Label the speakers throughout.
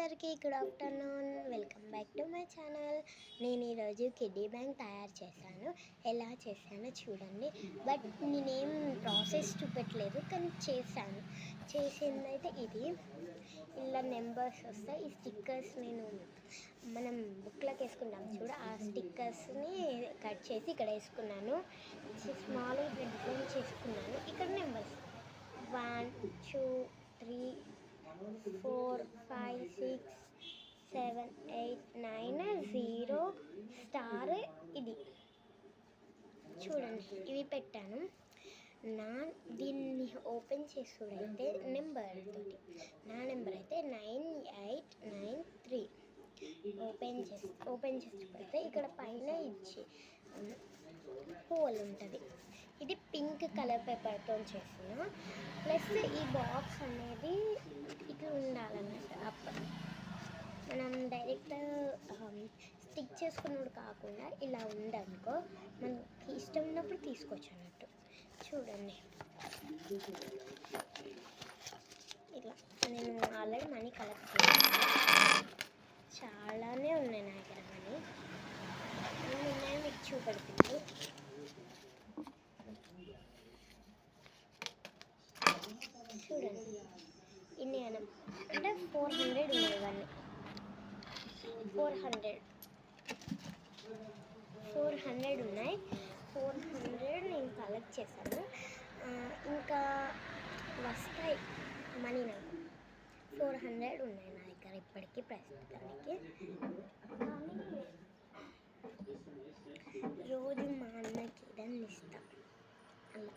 Speaker 1: అందరికీ good afternoon. Welcome back to my channel. నేను ఈరోజు కిడ్డీ బ్యాంక్ తయారు చేశాను. ఎలా చేశానో చూడండి. బట్ నేనేం ప్రాసెస్ చూపెట్టలేదు, కానీ చేశాను. చేసిందైతే ఇది. ఇలా నెంబర్స్ వస్తాయి. ఈ స్టిక్కర్స్ నేను మనం బుక్లోకి వేసుకుంటాం చూడ, ఆ స్టిక్కర్స్ని కట్ చేసి ఇక్కడ వేసుకున్నాను. స్మాల్గా డిజైన్ చేసుకున్నాను. ఇక్కడ నెంబర్స్ 1 2 3 4 5 6 7 8 9 0 స్టార్. ఇది చూడండి, ఇవి పెట్టాను. దీన్ని ఓపెన్ చేసుడైతే నెంబర్ తోటి, నా నెంబర్ అయితే 9893. ఓపెన్ చేసి పెడితే ఇక్కడ పైన ఇచ్చి హోల్ ఉంటుంది. ఇది పింక్ కలర్ పేపర్తో చేసిన. ప్లస్ ఈ బాక్స్ అనేది ఇట్లా ఉండాలన్నమాట. అప్పుడు మనం డైరెక్ట్ స్టిక్ చేసుకున్నప్పుడు కాకుండా ఇలా ఉందనుకో, మనకి ఇష్టం ఉన్నప్పుడు తీసుకోవచ్చు అన్నట్టు. చూడండి, ఇట్లా నేను ఆల్రెడీ మనీ కలెక్ట్ చేశాను. చాలానే ఉన్నాయి నా దగ్గర మనీ. నేను మీకు చూపెడుతుంది. చూడండి, ఇన్ని అనం అంటే 400 ఉన్నాయి. ఇవన్నీ 400 ఉన్నాయి. 400 నేను కలెక్ట్ చేశాను. ఇంకా వస్తాయి మనీ. నాకు 400 ఉన్నాయి నా దగ్గర ఇప్పటికీ ప్రస్తుతానికి. రోజు మా అన్నకి దాన్ని ఇస్తాను. అలా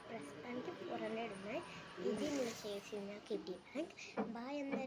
Speaker 1: ప్రస్తుతానికి 400 ఉన్నాయి. ఇది నేను చేసిన కిడ్డీ బ్యాంక్. బాయ్ అందరికీ.